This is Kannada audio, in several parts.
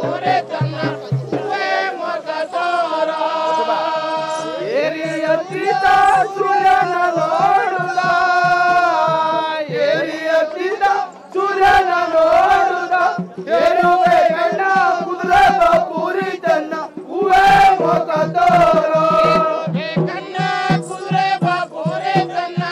ಪೂರೆ ತನ್ನ ಹೂವೇ ಮೊಗದೋರ ಏರಿ ಹತ್ತಿದ ಸೂರ್ಯನ ನೋಡುದ ಏರಿ ಹತ್ತಿದ ಸೂರ್ಯನ ನೋಡುದ ಏರುವೆ ಗಂಡ ಕುದುರೆ ಪೂರಿ ತನ್ನ ಹೂವೇ ಮೊಗದೋರ ಕಣ್ಣ ಕುದುರೆ ಪೂರೆ ತನ್ನ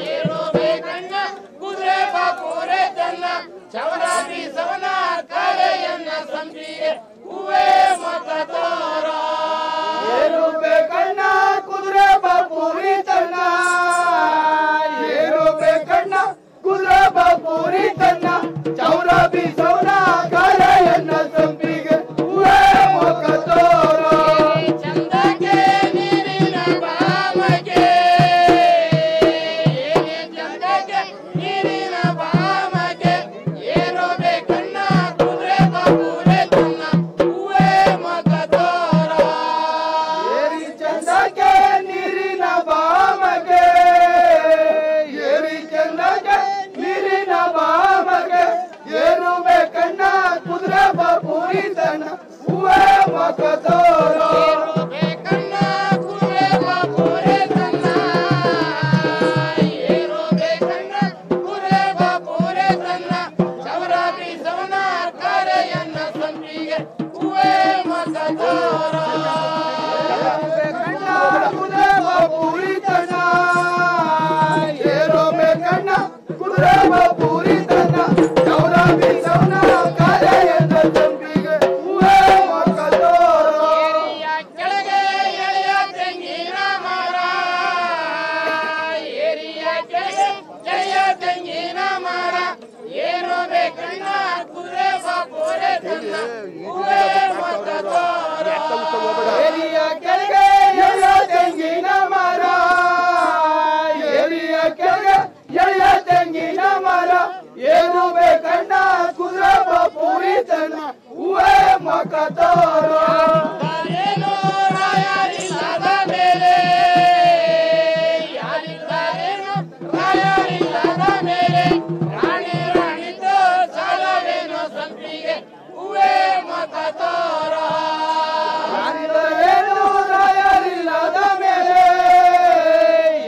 ಏರುವೆ ಗಂಡ ಕುದುರೆ ಪೂರೆ ತನ್ನ ಚವರಾದಿ ಸವನ ಕಾಳೆಯನ್ನ ಸಂಪಿಗೆ ಹೂವೇ ಮೊಗದೋರ ಏರುವೆ ಕಣ್ಣ ಕುದುರೆ ಪೂರಿ ತನ್ನ ಏರುವೆ ಕಣ್ಣ ಕುದುರೆ ಪೂರಿ ತನ್ನ ಚೌರ ಬೀಸವನ ಕಾಳೆಯನ್ನ ಸಂಪಿಗೆ ಹೂವೇ ಮೊಗದೋರ ಚಂದಕ್ಕೆ ನೀರಿನ ಬಾಮಗೆ ಚಂದಕ್ಕೆ ನೀರಿನ ಬಾಮಗೆ ಏರೋಬೆ ಕಣ್ಣ ಕುದುರೆ ಪೂರೆ ತನ್ನ ಹೂವೇ ಮೊಗದೋರ ಏರಿ ಚಂದಕ್ಕೆ ನೀರಿನ ಬಾಮಗೆ ಏರಿ ಚಂದಕ್ಕೆ ನೀರಿನ ಬಾಮಗೆ ಏರುವೆ ಕಣ್ಣ ಕುದುರೆ ಪೂರಿ ತನ್ನ ಹೂವೇ ಮೊಗದೋರ ಕಣ್ಣ ಕುದುರೆ ಪೂರೆ ತನ್ನ ಏರೋಬೆ ಕಣ್ಣ ಕುದುರೆ ಪೂರೆ ತನ್ನ ಚವರಾದಿ ಸವನ ಕಾರೆಯನ್ನ ಸಂಪಿಗೆ ಹೂವೇ ಮೊಗದೋರ ಕಣ್ಣ ಕುದುರೆ ಪೂರಿ ತನ್ನ ಏರೋಬೆ ಕಣ್ಣ ಕುದುರೆ ಪೂರಿ ತನ್ನ ಚೌರ ಬೀಸವನ ಕಾಳೆಯನ್ನ ಸಂಪಿಗೆ ಹೂವೇ ಮೊಗದೋರ ಏರಿಯ ಕೆಳಗೆ ಎಳೆಯ ತೆಂಗಿನ ಮರ ಏರಿಯ ಕೆಳಗೆ ಎಳೆಯ ತೆಂಗಿನ ಮರ ಏರೋಬೆ ಕಣ್ಣ ಕುದುರೆ ಪೂರೆ ತನ್ನ ಹೂವೇ ಮೊಗದೋರ ಏರಿಯ ಕೆಳಗೆ ಎಳೆಯ ತೆಂಗಿನ ಮರ ಏರಿಯ ಕೆಳಗೆ ಎಳೆಯ ತೆಂಗಿನ ಮರ ಏರುವೆ ಕಣ್ಣ ಕುದುರೆ ಪೂರಿ ತನ್ನ ಹೂವೇ ಮೊಗದೋರ ಯಾರಿದ್ದಾರೇನೋ ರಾಯರಿಲ್ಲದ ಮೇಲೆ ಯಾರಿದ್ದಾರೇನೋ ರಾಯರಿಲ್ಲದ ಮೇಲೆ ರಾಣಿ ರಾಣಿತೋ ಸಾಲವೇನೋ ಸಂಪಿಗೆ ಹೂವೇ ಮೊಗದೋರ ಯಾರಿದ್ದರೇನು ರಾಯರಿಲ್ಲದ ಮೇಲೆ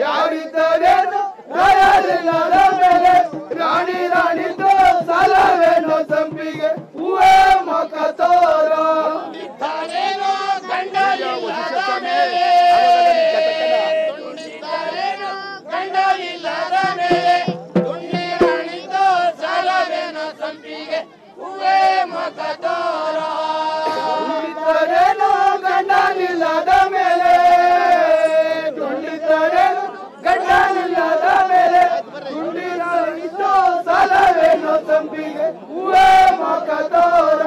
ಯಾರಿದ್ದರೇನು ರಾಯರಿಲ್ಲದ ಮೇಲೆ ರಾಣಿ ರಾಣಿದು ಸಾಲವೇನೋ ಸಂಪಿಗೆ ಹೂವೇ ಮೊಗದೋರ ಇದ್ದಾರೇನೋ ಗಂಡಲಿಲ್ಲದ ಮೇಲೆ ತುಂಡಿದ್ದಾರೇನೋ ಗಂಡಲಿಲ್ಲದ ಮೇಲೆ ತುಂಡಿ ರಾಣಿತೋ ಸಾಲವೇನೋ ಸಂಪಿಗೆ ಹೂವೇ ಮೊಗದೋರ ತುಂಡಿದ್ದರೇನು ಗಂಡನಿಲ್ಲದ ಮೇಲೆ ತುಂಡಿದ್ದರೇನು ಗಂಡನಿಲ್ಲದ ಮೇಲೆ ತುಂಡಿರಲಿದ್ದು ಸಾಲವೇನೋ ಸಂಪಿಗೆ ಹೂವೇ ಮೊಗದೋರ